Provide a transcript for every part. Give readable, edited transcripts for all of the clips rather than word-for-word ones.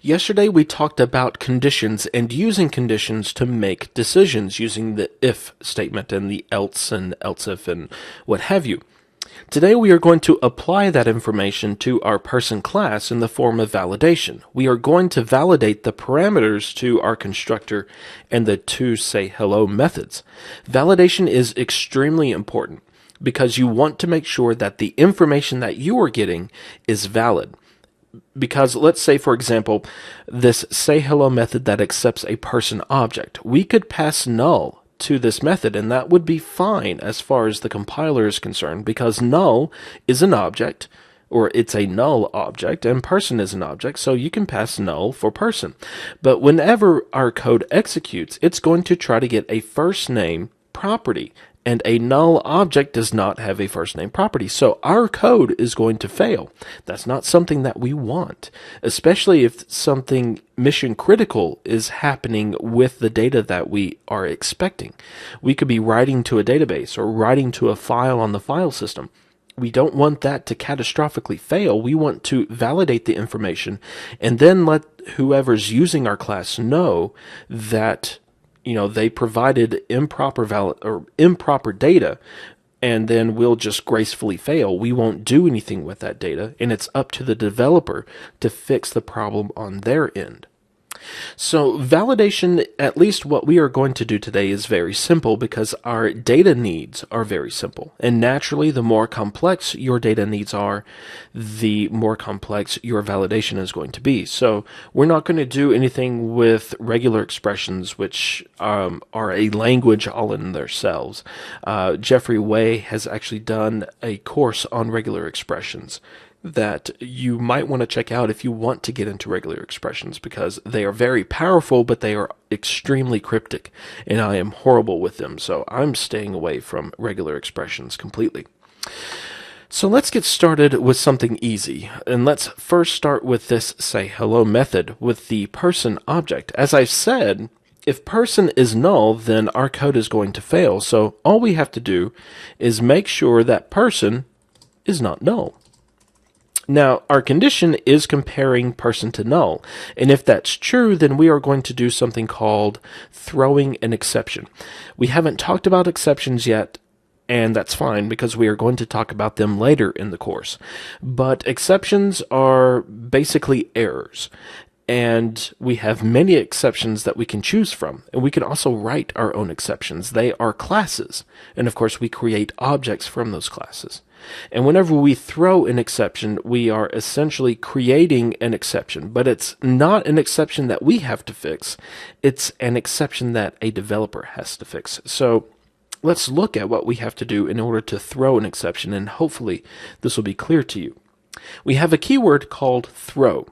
Yesterday we talked about conditions and using conditions to make decisions using the if statement and the else and else if and what have you. Today we are going to apply that information to our person class in the form of validation. We are going to validate the parameters to our constructor and the to say hello methods. Validation is extremely important because you want to make sure that the information that you are getting is valid. Because let's say, for example, this say hello method that accepts a person object, we could pass null to this method, and that would be fine as far as the compiler is concerned, because null is an object, or it's a null object, and person is an object, so you can pass null for person. But whenever our code executes, it's going to try to get a first name property, and a null object does not have a first name property, so our code is going to fail. That's not something that we want, especially if something mission critical is happening with the data that we are expecting. We could be writing to a database or writing to a file on the file system. We don't want that to catastrophically fail. We want to validate the information and then let whoever's using our class know that they provided improper data, and then we'll just gracefully fail. We won't do anything with that data, and it's up to the developer to fix the problem on their end. So validation, at least what we are going to do today, is very simple because our data needs are very simple. And naturally, the more complex your data needs are, the more complex your validation is going to be. So we're not going to do anything with regular expressions, which are a language all in themselves. Jeffrey Way has actually done a course on regular expressions that you might want to check out if you want to get into regular expressions, because they are very powerful, but they are extremely cryptic, and I am horrible with them, so I'm staying away from regular expressions completely. So let's get started with something easy, and let's first start with this say hello method with the person object. As I've said, if person is null, then our code is going to fail, so all we have to do is make sure that person is not null. Now, our condition is comparing person to null, and if that's true, then we are going to do something called throwing an exception. We haven't talked about exceptions yet, and that's fine because we are going to talk about them later in the course. But exceptions are basically errors, and we have many exceptions that we can choose from, and we can also write our own exceptions. They are classes, and of course we create objects from those classes. And whenever we throw an exception, we are essentially creating an exception, but it's not an exception that we have to fix. It's an exception that a developer has to fix. So let's look at what we have to do in order to throw an exception, and hopefully this will be clear to you. We have a keyword called throw.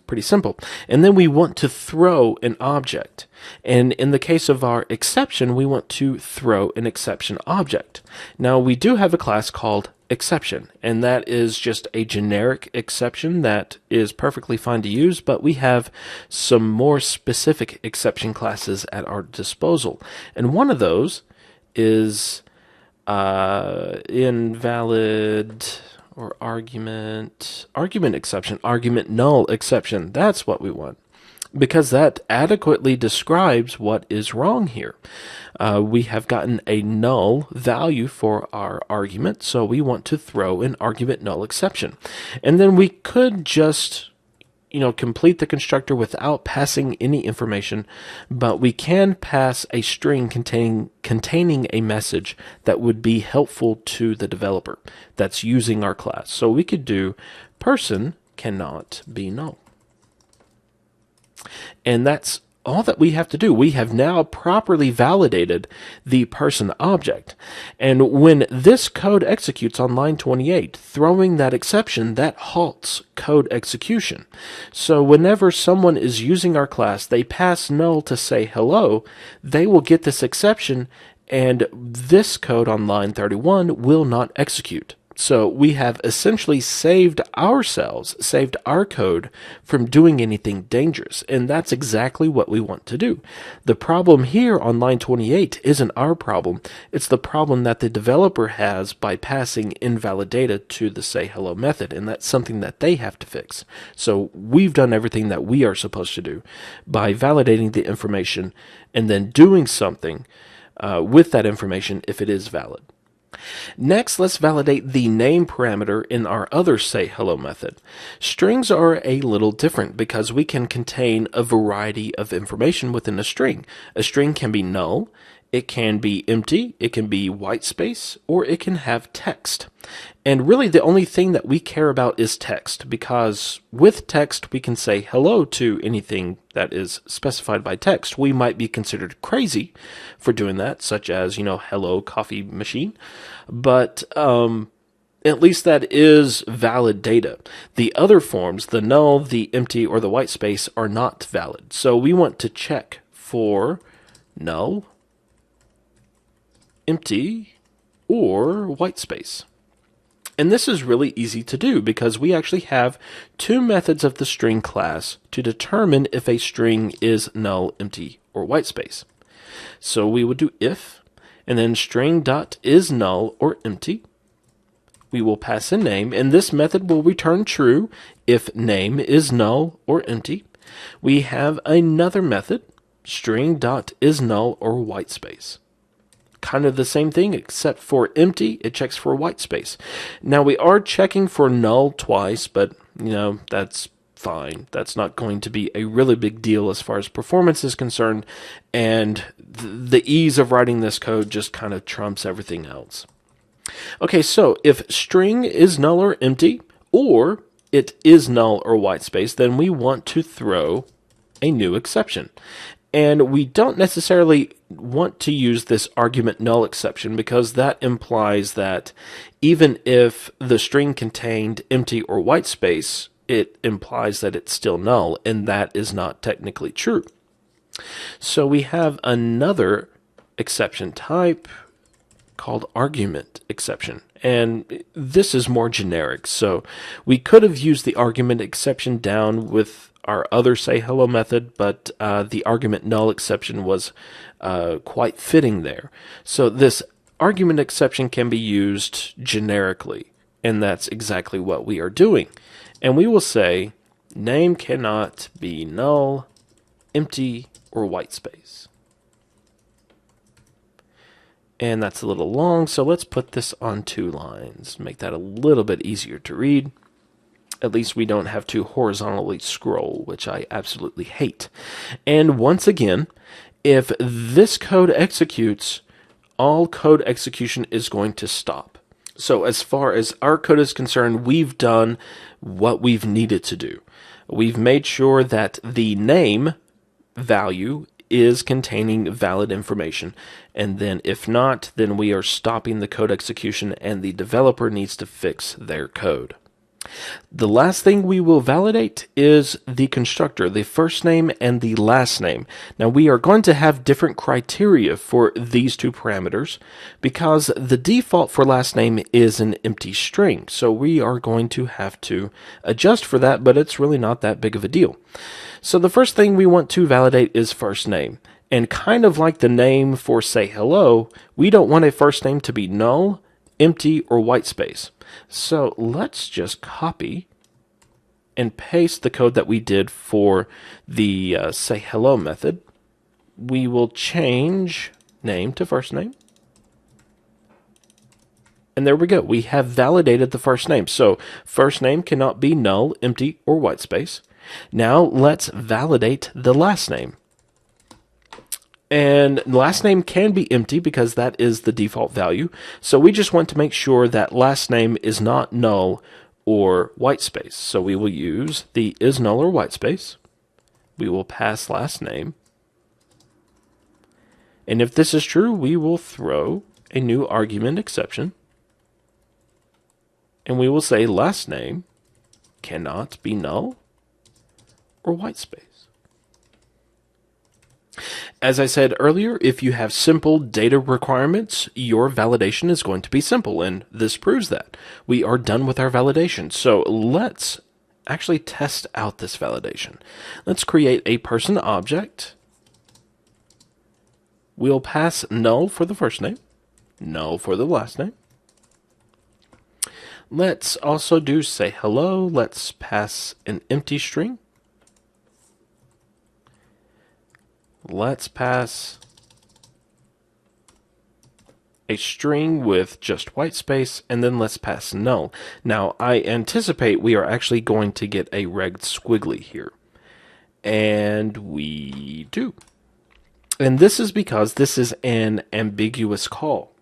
Pretty simple. And then we want to throw an object. And in the case of our exception, we want to throw an exception object. Now, we do have a class called exception, and that is just a generic exception that is perfectly fine to use, but we have some more specific exception classes at our disposal. And one of those is invalid or argument exception, argument null exception. That's what we want, because that adequately describes what is wrong here. We have gotten a null value for our argument, so we want to throw an argument null exception. And then we could just complete the constructor without passing any information, but we can pass a string containing a message that would be helpful to the developer that's using our class. So we could do person cannot be null. And that's all that we have to do. We have now properly validated the person object. And when this code executes on line 28, throwing that exception, that halts code execution. So whenever someone is using our class, they pass null to say hello, they will get this exception, and this code on line 31 will not execute. So we have essentially saved ourselves, saved our code from doing anything dangerous. And that's exactly what we want to do. The problem here on line 28 isn't our problem. It's the problem that the developer has by passing invalid data to the say hello method. And that's something that they have to fix. So we've done everything that we are supposed to do by validating the information and then doing something with that information if it is valid. Next, let's validate the name parameter in our other say hello method. Strings are a little different because we can contain a variety of information within a string. A string can be null, it can be empty, it can be white space, or it can have text. And really the only thing that we care about is text, because with text we can say hello to anything that is specified by text. We might be considered crazy for doing that, such as, hello coffee machine, but at least that is valid data. The other forms, the null, the empty, or the white space, are not valid. So we want to check for null, empty, or white space. And this is really easy to do because we actually have two methods of the string class to determine if a string is null, empty, or white space. So we would do if, and then string.isNull or empty. We will pass a name, and this method will return true if name is null or empty. We have another method, string.isNull or white space. Kind of the same thing, except for empty, it checks for white space. Now we are checking for null twice, but that's fine. That's not going to be a really big deal as far as performance is concerned, and the ease of writing this code just kind of trumps everything else. Okay, so if string is null or empty, or it is null or white space, then we want to throw a new exception. And we don't necessarily want to use this argument null exception because that implies that even if the string contained empty or white space, it implies that it's still null, and that is not technically true. So we have another exception type called argument exception. And this is more generic. So we could have used the argument exception down with our other say hello method, but the argument null exception was quite fitting there. So this argument exception can be used generically, and that's exactly what we are doing. And we will say name cannot be null, empty, or white space. And that's a little long, so let's put this on 2 lines, make that a little bit easier to read. At least we don't have to horizontally scroll, which I absolutely hate. And once again, if this code executes, all code execution is going to stop. So as far as our code is concerned, we've done what we've needed to do. We've made sure that the name value is containing valid information, and then if not, then we are stopping the code execution and the developer needs to fix their code. The last thing we will validate is the constructor, the first name and the last name. Now we are going to have different criteria for these two parameters because the default for last name is an empty string. So we are going to have to adjust for that, but it's really not that big of a deal. So the first thing we want to validate is first name. And kind of like the name for say hello, we don't want a first name to be null, empty, or white space. So let's just copy and paste the code that we did for the say hello method. We will change name to first name. And there we go. We have validated the first name. So first name cannot be null, empty, or white space. Now let's validate the last name. And last name can be empty because that is the default value. So we just want to make sure that last name is not null or white space. So we will use the is null or white space. We will pass last name. And if this is true, we will throw a new argument exception. And we will say last name cannot be null or white space. As I said earlier, if you have simple data requirements, your validation is going to be simple, and this proves that. We are done with our validation. So let's actually test out this validation. Let's create a person object. We'll pass null for the first name, null for the last name. Let's also do say hello. Let's pass an empty string. Let's pass a string with just white space, and then let's pass null. Now, I anticipate we are actually going to get a reg squiggly here. And we do. And this is because this is an ambiguous call.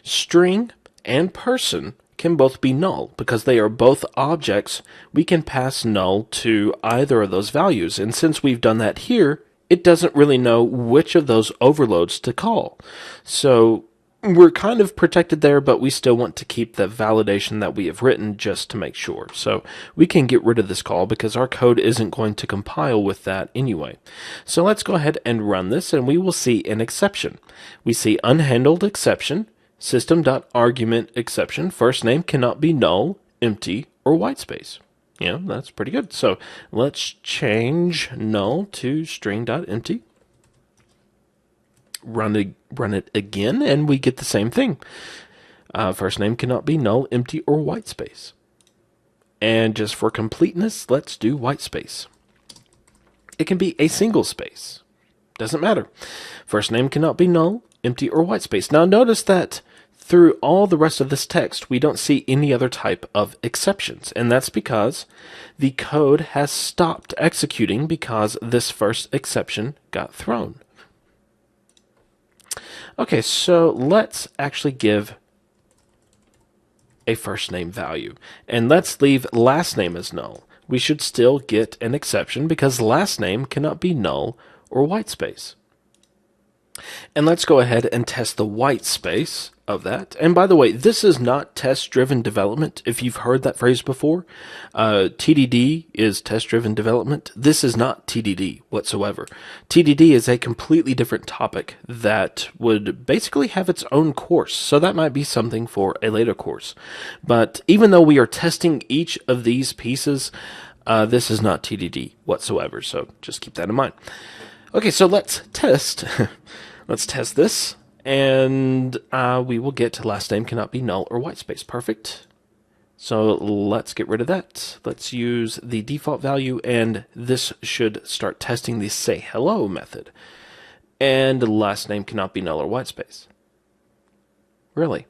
String and person can both be null. Because they are both objects, we can pass null to either of those values. And since we've done that here, it doesn't really know which of those overloads to call. So we're kind of protected there, but we still want to keep the validation that we have written just to make sure. So we can get rid of this call because our code isn't going to compile with that anyway. So let's go ahead and run this, and we will see an exception. We see unhandled exception, system.argument exception, first name cannot be null, empty, or white space. Yeah, that's pretty good. So let's change null to string.empty. Run it again, and we get the same thing. First name cannot be null, empty, or white space. And just for completeness, let's do white space. It can be a single space. Doesn't matter. First name cannot be null, empty, or white space. Now notice that through all the rest of this text, we don't see any other type of exceptions. And that's because the code has stopped executing because this first exception got thrown. Okay, so let's actually give a first name value. And let's leave last name as null. We should still get an exception because last name cannot be null or white space. And let's go ahead and test the white space of that. And by the way, this is not test-driven development. If you've heard that phrase before, TDD is test-driven development. This is not TDD whatsoever. TDD is a completely different topic that would basically have its own course. So that might be something for a later course. But even though we are testing each of these pieces, this is not TDD whatsoever. So just keep that in mind. Okay, so let's test. Let's test this, and we will get last name cannot be null or white space. Perfect. So let's get rid of that. Let's use the default value, and this should start testing the say hello method. And last name cannot be null or white space. Really?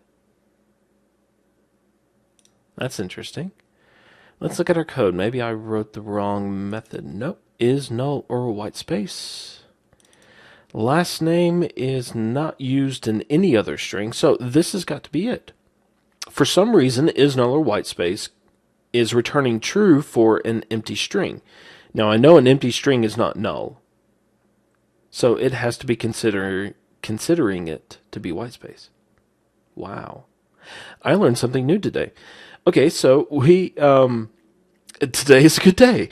That's interesting. Let's look at our code. Maybe I wrote the wrong method. Nope. Is null or white space. Last name is not used in any other string, so this has got to be it. For some reason, is null or white space is returning true for an empty string. Now, I know an empty string is not null, so it has to be considering it to be white space. Wow. I learned something new today. Okay, so today is a good day.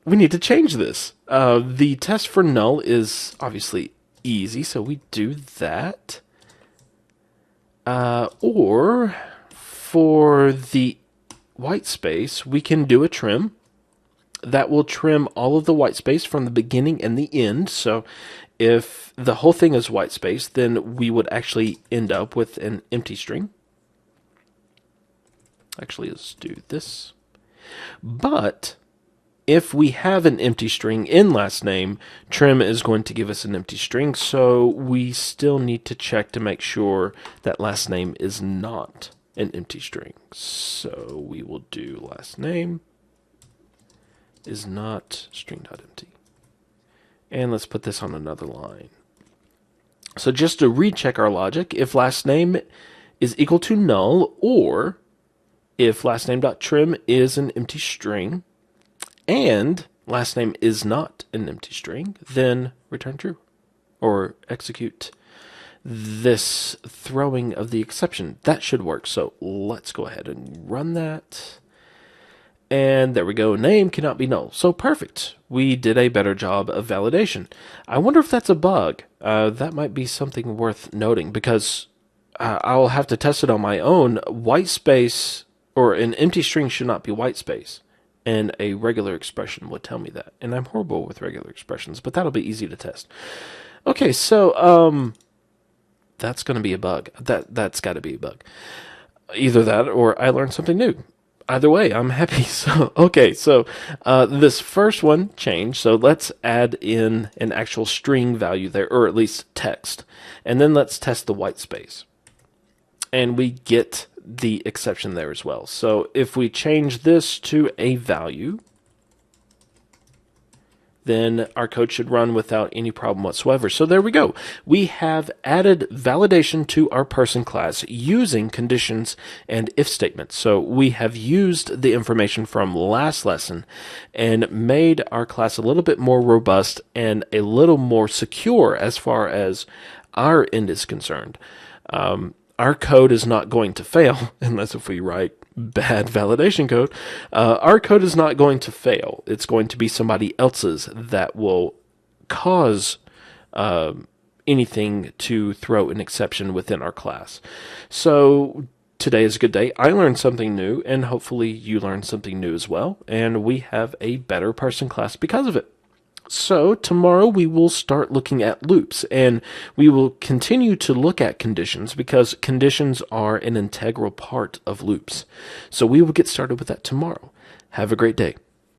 We need to change this. The test for null is obviously easy, so we do that. Or for the white space, we can do a trim. That will trim all of the white space from the beginning and the end. So if the whole thing is white space, then we would actually end up with an empty string. Actually, let's do this. But if we have an empty string in last name, trim is going to give us an empty string, so we still need to check to make sure that last name is not an empty string. So we will do last name is not string.empty. And let's put this on another line. So just to recheck our logic, if last name is equal to null, or if last name.trim is an empty string, and last name is not an empty string, then return true, or execute this throwing of the exception. That should work. So let's go ahead and run that. And there we go. Name cannot be null. So perfect. We did a better job of validation. I wonder if that's a bug. That might be something worth noting because I'll have to test it on my own. White space or an empty string should not be white space. And a regular expression would tell me that. And I'm horrible with regular expressions, but that'll be easy to test. Okay, so that's going to be a bug. That's got to be a bug. Either that or I learned something new. Either way, I'm happy. So, okay, so this first one changed. So let's add in an actual string value there, or at least text. And then let's test the white space. And we get the exception there as well. So if we change this to a value, then our code should run without any problem whatsoever. So there we go. We have added validation to our person class using conditions and if statements. So we have used the information from last lesson and made our class a little bit more robust and a little more secure as far as our end is concerned. Our code is not going to fail unless if we write bad validation code. Our code is not going to fail. It's going to be somebody else's that will cause anything to throw an exception within our class. So today is a good day. I learned something new, and hopefully you learned something new as well. And we have a better person class because of it. So tomorrow we will start looking at loops, and we will continue to look at conditions because conditions are an integral part of loops. So we will get started with that tomorrow. Have a great day.